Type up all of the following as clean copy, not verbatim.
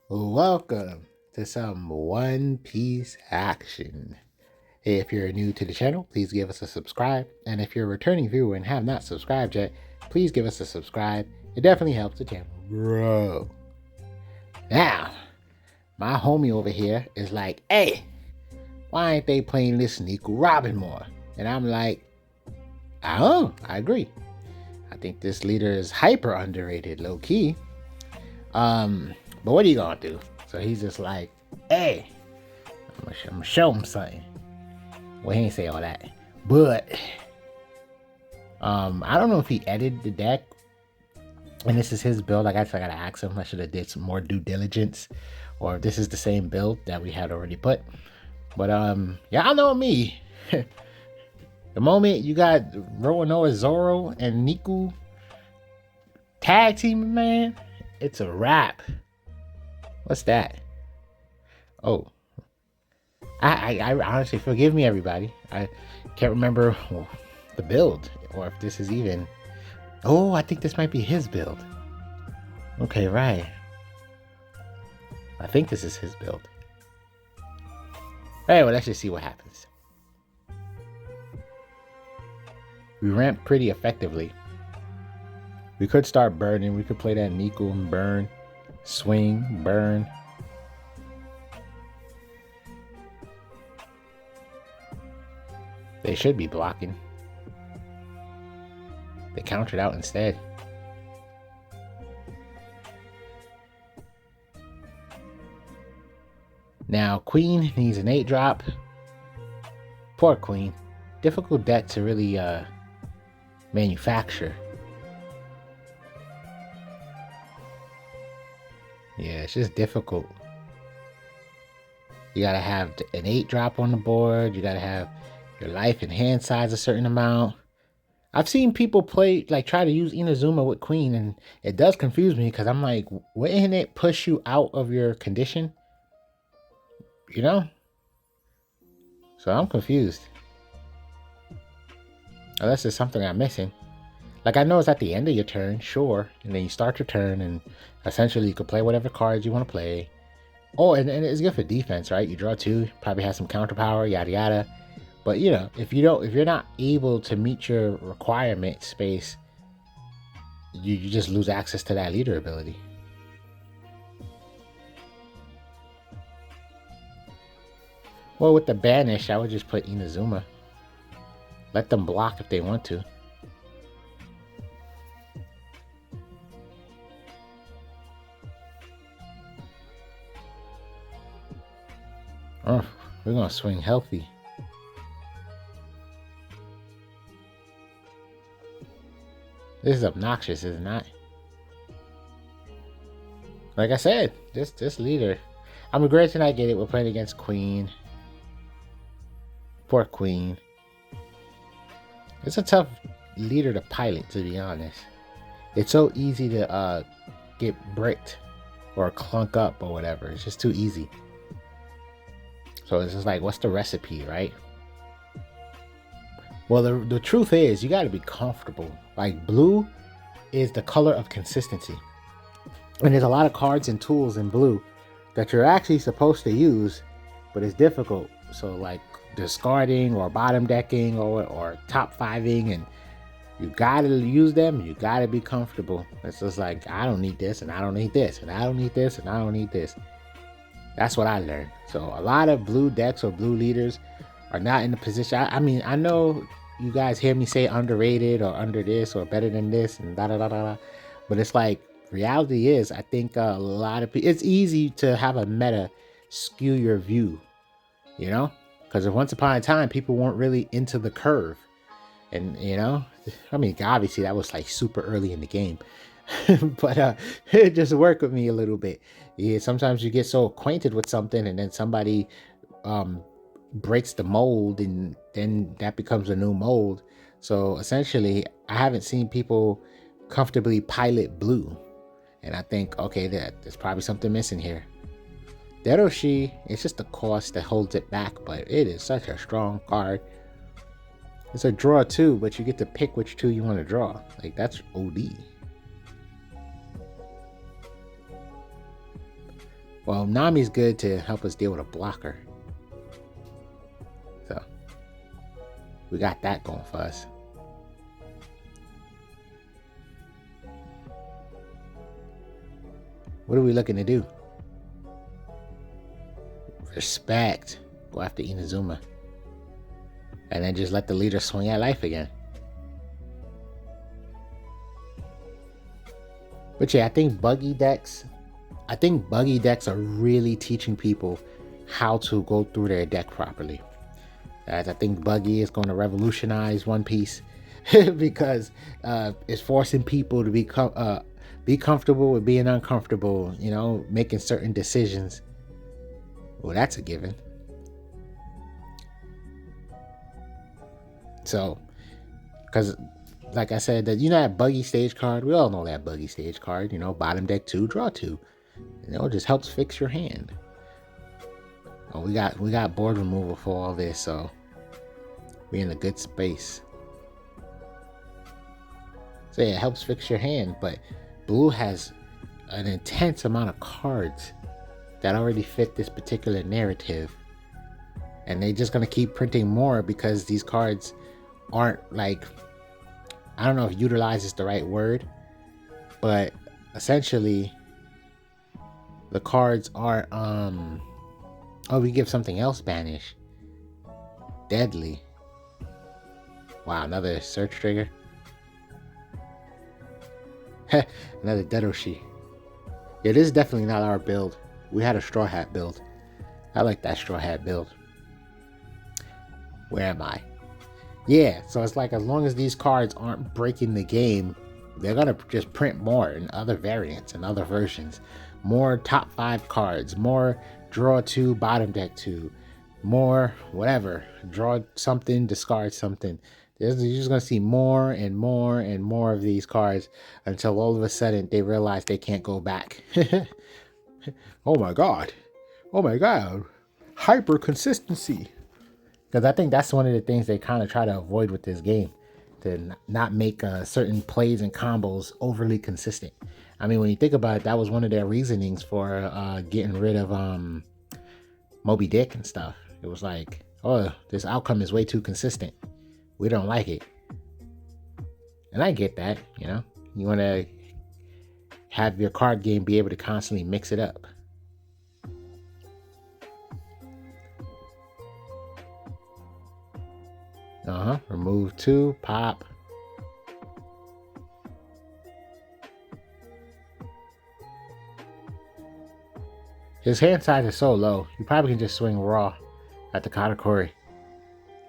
Welcome to some One Piece action. If you're new to the channel, please give us a subscribe. And if you're a returning viewer and have not subscribed yet, please give us a subscribe. It definitely helps the channel grow. Now, my homie over here is like, hey, why ain't they playing this Nico Robin more? And I'm like, oh, I agree. I think this leader is hyper underrated, low key. But what are you gonna do? So he's just like, hey, I'm gonna show him something. Well, he ain't say all that, but I don't know if he edited the deck, and this is his build. I guess I gotta ask him. I should have did some more due diligence, or if this is the same build that we had already put. But y'all know me. The moment you got Roanoa Zoro and Nico tag team, man, it's a wrap. What's that? Oh, I honestly, forgive me, everybody. I can't remember the build, or if this is even. Oh, I think this might be his build. Okay, right. I think this is his build. Anyway, let's just see what happens. We ramp pretty effectively. We could start burning. We could play that Nico and burn. Swing, burn. They should be blocking. They countered out instead. Now, Queen needs an 8-drop. Poor Queen. Difficult deck to really manufacture. Yeah, it's just difficult. You gotta have an 8-drop on the board. You gotta have your life and hand size a certain amount. I've seen people play, like, try to use Inazuma with Queen, and it does confuse me because I'm like, wouldn't it push you out of your condition? You know? So I'm confused. Unless there's something I'm missing. Like, I know it's at the end of your turn, sure. And then you start your turn, and essentially you could play whatever cards you want to play. Oh, and it's good for defense, right? You draw 2, probably have some counter power, yada yada. But you know, if you're not able to meet your requirement space, you just lose access to that leader ability. Well, with the banish, I would just put Inazuma. Let them block if they want to. Oh, we're gonna swing healthy. This is obnoxious, is it not? Like I said, this leader. I'm regretting I get it. We're playing against Queen. Poor Queen. It's a tough leader to pilot, to be honest. It's so easy to get bricked or clunk up or whatever. It's just too easy. So it's just like, what's the recipe, right? Well, the truth is, you got to be comfortable. Like, blue is the color of consistency. And there's a lot of cards and tools in blue that you're actually supposed to use, but it's difficult. So, like, discarding or bottom decking or top 5ing, and you got to use them. You got to be comfortable. It's just like, I don't need this, and I don't need this, and I don't need this, and I don't need this. That's what I learned. So a lot of blue decks or blue leaders are not in the position. I mean, I know you guys hear me say underrated or under this or better than this and da da da da, but it's like, reality is, I think a lot of people, it's easy to have a meta skew your view, you know, because once upon a time people weren't really into the curve, and you know, I mean, obviously that was like super early in the game. But it just worked with me a little bit. Yeah, sometimes you get so acquainted with something, and then somebody breaks the mold, and then that becomes a new mold. So essentially, I haven't seen people comfortably pilot blue, and I think, okay, there's probably something missing here. Deroshi, it's just the cost that holds it back, but it is such a strong card. It's a draw 2, but you get to pick which 2 you want to draw. Like, that's OD. Well, Nami's good to help us deal with a blocker. So we got that going for us. What are we looking to do? Respect. Go after Inazuma. And then just let the leader swing at life again. But yeah, I think buggy decks are really teaching people how to go through their deck properly. As I think buggy is going to revolutionize One Piece because it's forcing people to be comfortable with being uncomfortable, you know, making certain decisions. Well, that's a given. So, because like I said, that, you know, that buggy stage card, we all know that buggy stage card, you know, bottom deck 2, draw 2. You know, it just helps fix your hand. Oh, we got board removal for all this, so we're in a good space. So yeah, it helps fix your hand, but blue has an intense amount of cards that already fit this particular narrative. And they're just gonna keep printing more because these cards aren't, like, I don't know if utilize is the right word, but essentially the cards are oh, we give something else banish. Deadly. Wow, another search trigger. Another Dedoshi. Yeah, this is definitely not our build. We had a Straw Hat build. I like that Straw Hat build. Where am I? Yeah, so it's like as long as these cards aren't breaking the game, they're going to just print more in other variants and other versions. More top 5 cards, more draw 2, bottom deck 2, more whatever. Draw something, discard something. You're just going to see more and more and more of these cards until all of a sudden they realize they can't go back. Oh my God. Oh my God. Hyper consistency. Because I think that's one of the things they kind of try to avoid with this game, to not make certain plays and combos overly consistent. I mean, when you think about it, that was one of their reasonings for getting rid of Moby Dick and stuff. It was like, oh, this outcome is way too consistent. We don't like it. And I get that, you know. You want to have your card game be able to constantly mix it up. Remove 2, pop. His hand size is so low, you probably can just swing raw at the Katakuri.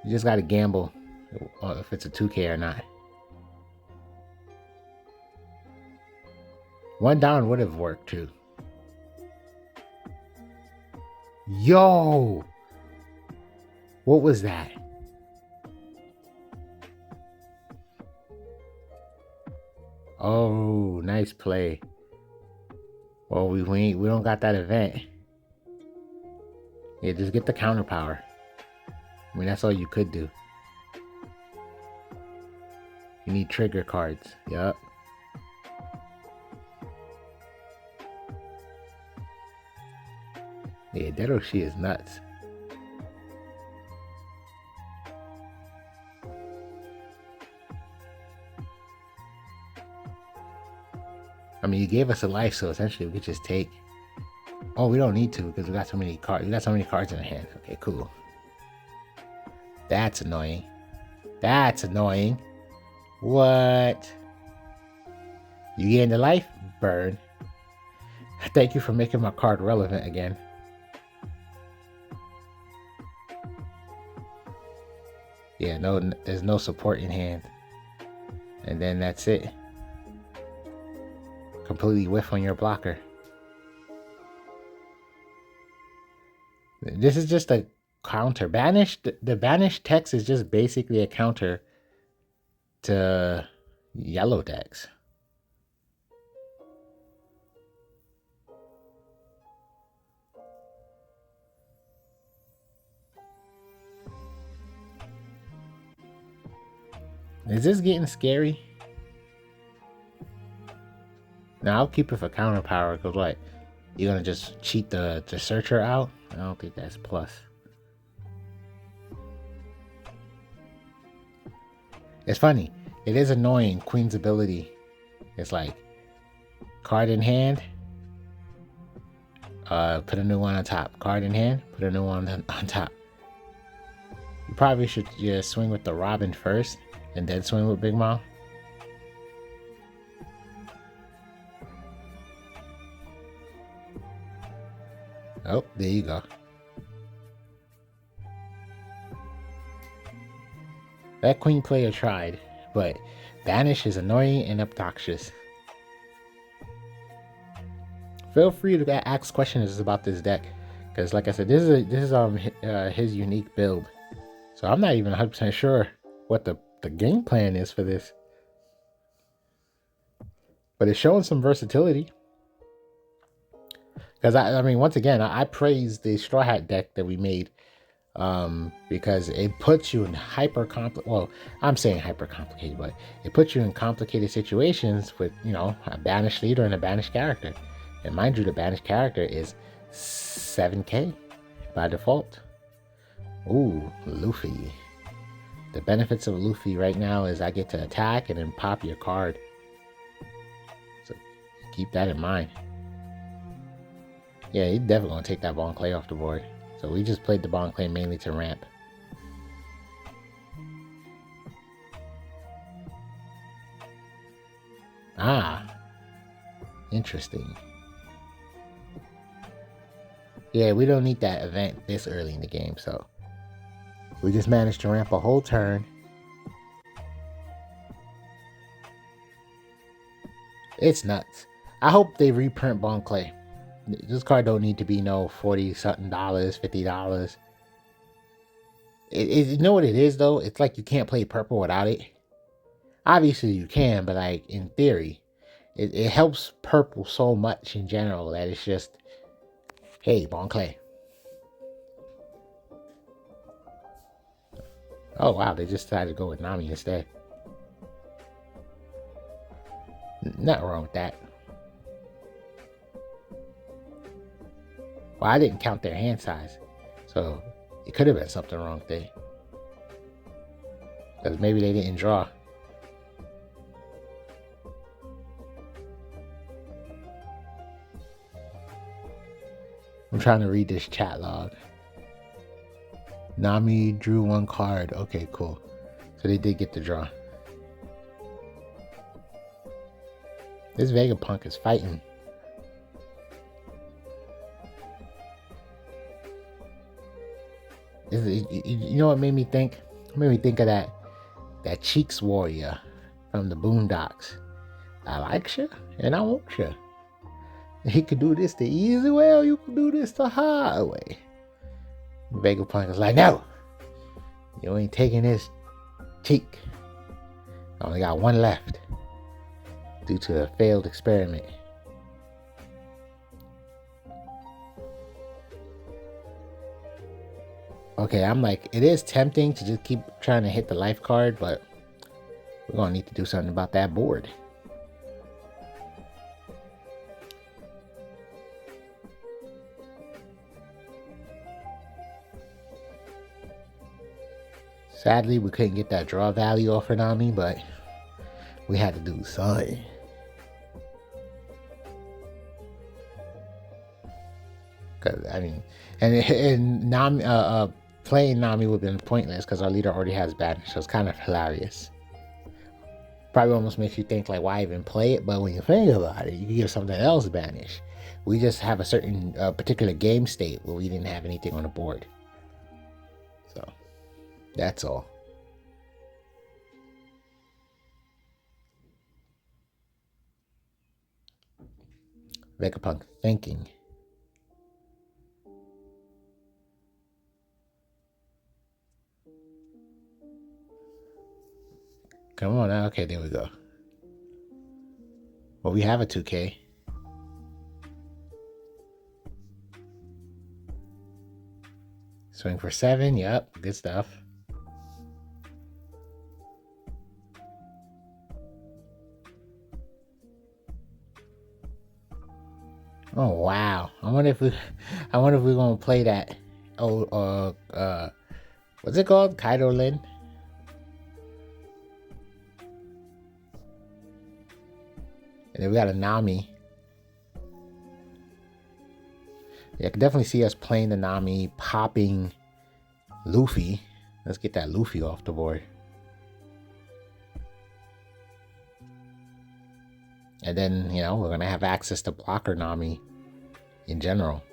You just gotta gamble if it's a 2K or not. One down would have worked too. Yo! What was that? Oh, nice play. Well, we don't got that event. Yeah, just get the counter power. I mean, that's all you could do. You need trigger cards. Yup. Yeah, Dedoshi is nuts. I mean, you gave us a life, so essentially we could just take. Oh, we don't need to because we got so many cards. We got so many cards in our hand. Okay, cool. That's annoying. That's annoying. What? You gained a life? Burn. Thank you for making my card relevant again. Yeah, no, there's no support in hand. And then that's it. Completely whiff on your blocker. This is just a counter. Banished, the banished text is just basically a counter to yellow decks. Is this getting scary? Now I'll keep it for counter power because what? You're gonna just cheat the searcher out? I don't think that's plus. It's funny. It is annoying. Queen's ability. It's like card in hand. Put a new one on top. Card in hand. Put a new one on top. You probably should just swing with the Robin first, and then swing with Big Mom. Oh, there you go. That queen player tried, but Banish is annoying and obnoxious. Feel free to ask questions about this deck, because like I said, this is his unique build. So I'm not even 100% sure what the game plan is for this. But it's showing some versatility. Because I mean, once again, I praise the Straw Hat deck that we made, because it puts you in well, I'm saying hyper complicated, but it puts you in complicated situations with, you know, a banished leader and a banished character. And mind you, the banished character is 7k by default. Ooh, Luffy. The benefits of Luffy right now is I get to attack and then pop your card. So keep that in mind. Yeah, he's definitely gonna take that Bon Clay off the board. So we just played the Bon Clay mainly to ramp. Ah, interesting. Yeah, we don't need that event this early in the game, so we just managed to ramp a whole turn. It's nuts. I hope they reprint Bon Clay. This card don't need to be no $40-something, $50. You know what it is though? It's like you can't play purple without it. Obviously you can, but like in theory, it helps purple so much in general that it's just, hey, Bon Clay. Oh wow, they just decided to go with Nami instead. Nothing wrong with that. Well, I didn't count their hand size, so it could have been something wrong there. Because maybe they didn't draw. I'm trying to read this chat log. Nami drew one card. Okay, cool. So they did get the draw. This Vegapunk is fighting. You know what made me think? It made me think of that Cheeks warrior from the Boondocks. I like you and I want you. He could do this the easy way, or you could do this the hard way. Vegapunk is like, no, you ain't taking this cheek. I only got one left due to a failed experiment. Okay, I'm like, it is tempting to just keep trying to hit the life card, but we're gonna need to do something about that board. Sadly, we couldn't get that draw value off of Nami, but we had to do something. Cause I mean, and Nami, playing Nami would have been pointless because our leader already has banish, so it's kind of hilarious. Probably almost makes you think like, why even play it? But when you think about it, you can give something else banish. We just have a certain particular game state where we didn't have anything on the board. So that's all. Vegapunk thinking. Come on now. Okay, there we go. Well, we have a 2K. Swing for 7. Yep, good stuff. Oh, wow. wonder if we, I wonder if we're gonna play that. What's it called? Kaido Lin. And then we got a Nami. Yeah, I can definitely see us playing the Nami, popping Luffy. Let's get that Luffy off the board. And then, you know, we're going to have access to blocker Nami in general.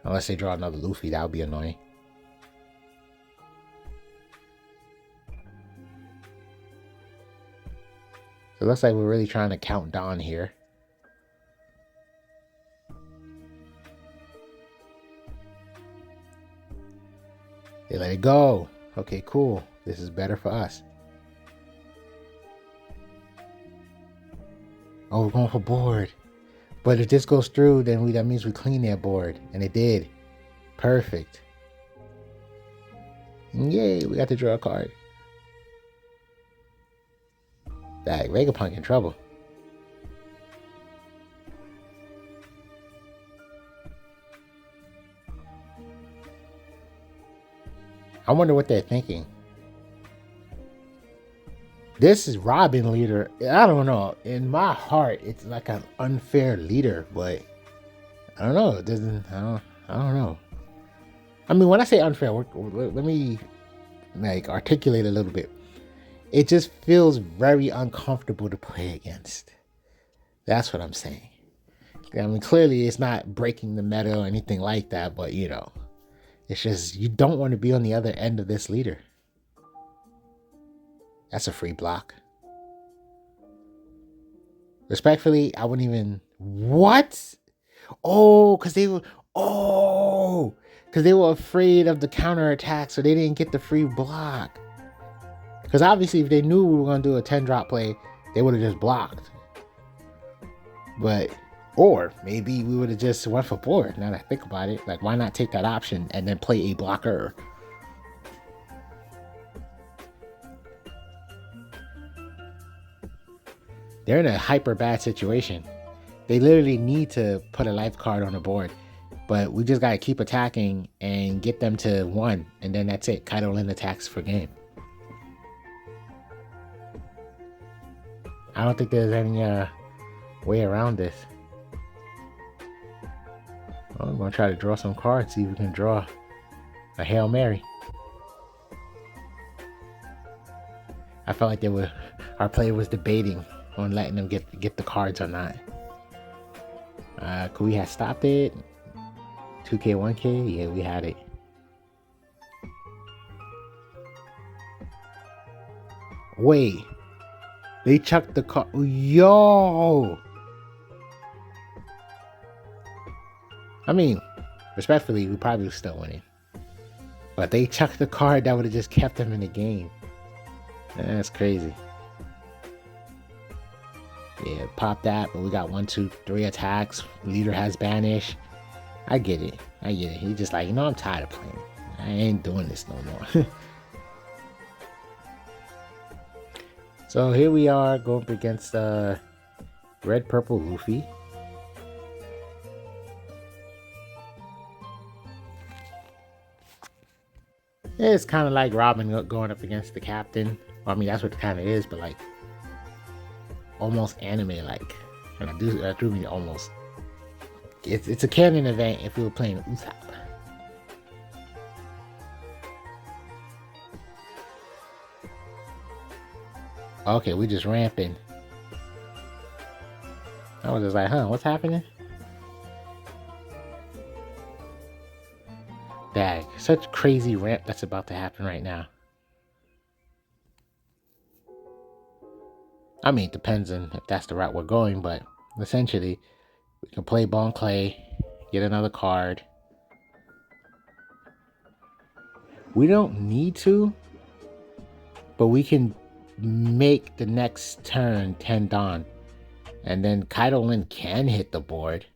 Unless they draw another Luffy, that would be annoying. So it looks like we're really trying to count down here. They let it go. Okay, cool. This is better for us. Oh, we're going for board. But if this goes through, then that means we clean their board. And it did. Perfect. Yay, we got to draw a card. That Vegapunk in trouble. I wonder what they're thinking. This is Robin leader. I don't know. In my heart, it's like an unfair leader, but I don't know. It doesn't. I don't know. I mean, when I say unfair, let me like articulate a little bit. It just feels very uncomfortable to play against. That's what I'm saying. I mean, clearly it's not breaking the meta or anything like that, but you know, it's just you don't want to be on the other end of this leader. That's a free block. Respectfully, I wouldn't even... What? Oh, because they were... Oh! Because they were afraid of the counterattack, so they didn't get the free block. Because obviously, if they knew we were going to do a 10-drop play, they would have just blocked. But... Or maybe we would have just went for board, now that I think about it. Like, why not take that option and then play a blocker? They're in a hyper bad situation. They literally need to put a life card on the board. But we just got to keep attacking and get them to 1. And then that's it. Kaido Lin attacks for game. I don't think there's any way around this. Well, I'm going to try to draw some cards. See if we can draw a Hail Mary. I felt like our player was debating on letting them get the cards or not. Could we have stopped it? 2K, 1K? Yeah, we had it. Wait. They chucked the card. Yo! I mean, respectfully, we probably was still winning. But they chucked the card that would have just kept them in the game. That's crazy. Yeah, pop that, but we got 1, 2, 3 attacks. Leader has banish. I get it. He's just like, you know, I'm tired of playing. I ain't doing this no more. So here we are going up against Red Purple Luffy. It's kind of like Robin going up against the captain. Well, I mean, that's what it kind of is, but like almost anime like. And I do mean almost. It's a canon event if we were playing Usopp. Okay, we just ramping. I was just like, huh, what's happening? Dag, such crazy ramp that's about to happen right now. I mean, it depends on if that's the route we're going, but essentially, we can play Bon Clay, get another card. We don't need to, but we can make the next turn 10 Dawn. And then Kaido Lin can hit the board.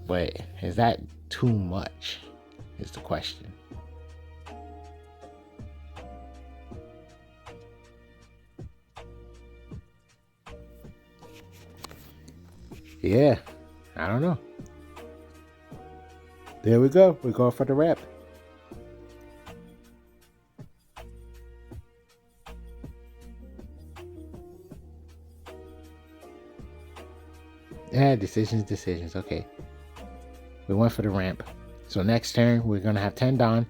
But is that too much? Is the question. Yeah, I don't know. There we go. We're going for the ramp. Yeah, decisions. Okay. We went for the ramp. So next turn, we're going to have 10 Dawn.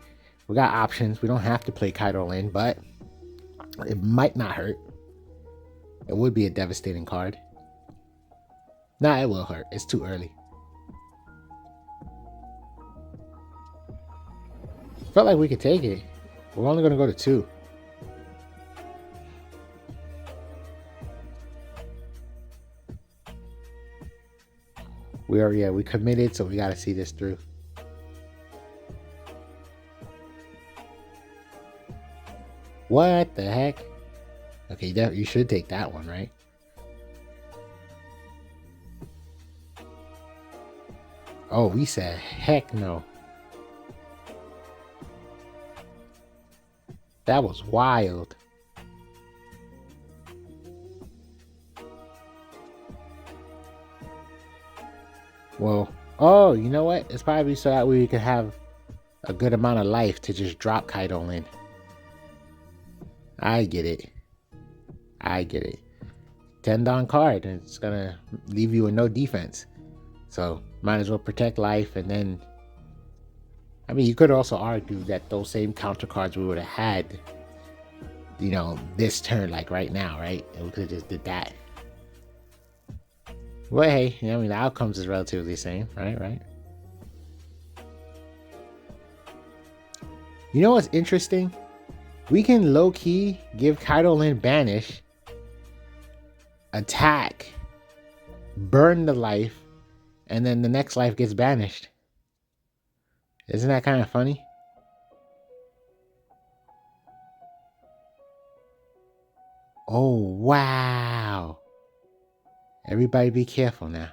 We got options. We don't have to play Kaido Lin, but it might not hurt. It would be a devastating card. Nah, it will hurt. It's too early. Felt like we could take it. We're only going to go to 2. We committed, so we got to see this through. What the heck? Okay, you should take that one, right? Oh, we said heck no. That was wild. Well, oh, you know what? It's probably so that we could have a good amount of life to just drop Kaido in. I get it. 10 Dawn card, and it's gonna leave you with no defense. So might as well protect life, and then I mean you could also argue that those same counter cards we would have had, you know, this turn, like right now, right? And we could have just did that. Well, hey, I mean the outcomes is relatively the same, right? You know what's interesting? We can low-key give Kaido Lin banish, attack, burn the life, and then the next life gets banished. Isn't that kind of funny? Oh, wow. Everybody be careful now.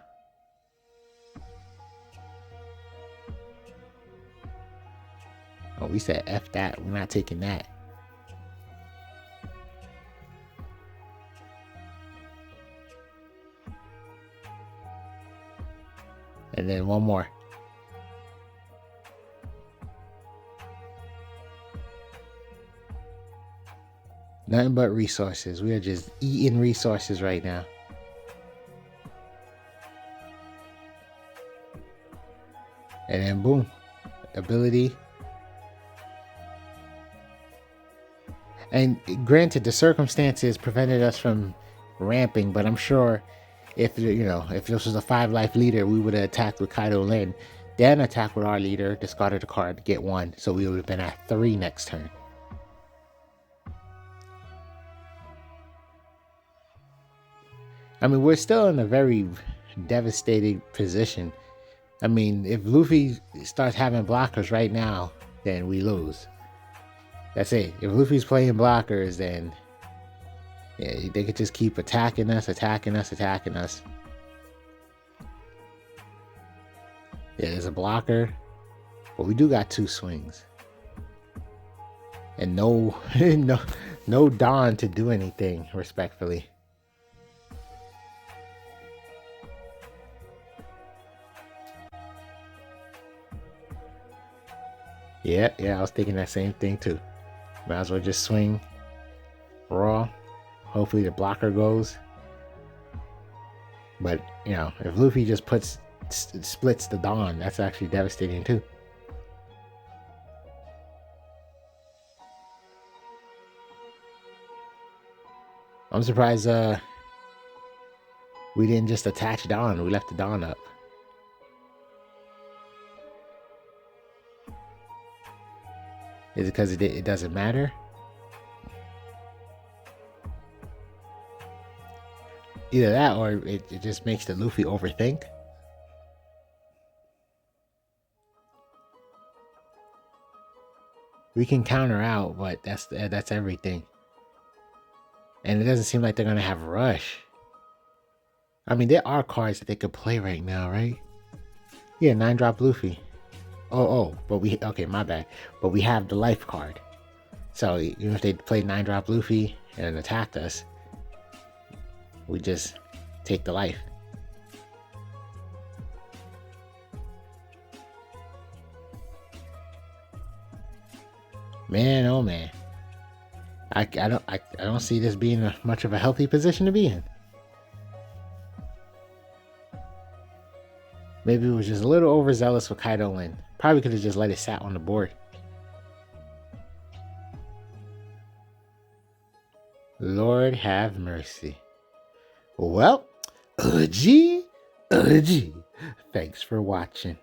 Oh, we said F that. We're not taking that. And then one more. Nothing but resources. We are just eating resources right now. And then boom. Ability. And granted, the circumstances prevented us from ramping, but I'm sure if this was a 5-life leader, we would have attacked with Kaido Lin, then attacked with our leader, discarded a card, get 1, so we would have been at 3 next turn. I mean, we're still in a very devastating position. I mean, if Luffy starts having blockers right now, then we lose. That's it. If Luffy's playing blockers, then yeah, they could just keep attacking us. Yeah, there's a blocker, but we do got 2 swings, and no Dawn to do anything. Respectfully. Yeah, I was thinking that same thing too. Might as well just swing raw. Hopefully the blocker goes. But, you know, if Luffy just splits the Dawn, that's actually devastating too. I'm surprised we didn't just attach Dawn. We left the Dawn up. Is it because it doesn't matter? Either that, or it just makes the Luffy overthink. We can counter out, but that's everything. And it doesn't seem like they're gonna have rush. I mean, there are cards that they could play right now, right? Yeah, 9-drop Luffy. But my bad. But we have the life card. So even if they played 9-drop Luffy and attacked us, we just take the life. Man, oh man. I don't see this being much of a healthy position to be in. Maybe it was just a little overzealous for Kaido and probably could have just let it sat on the board. Lord have mercy. Well, Thanks for watching.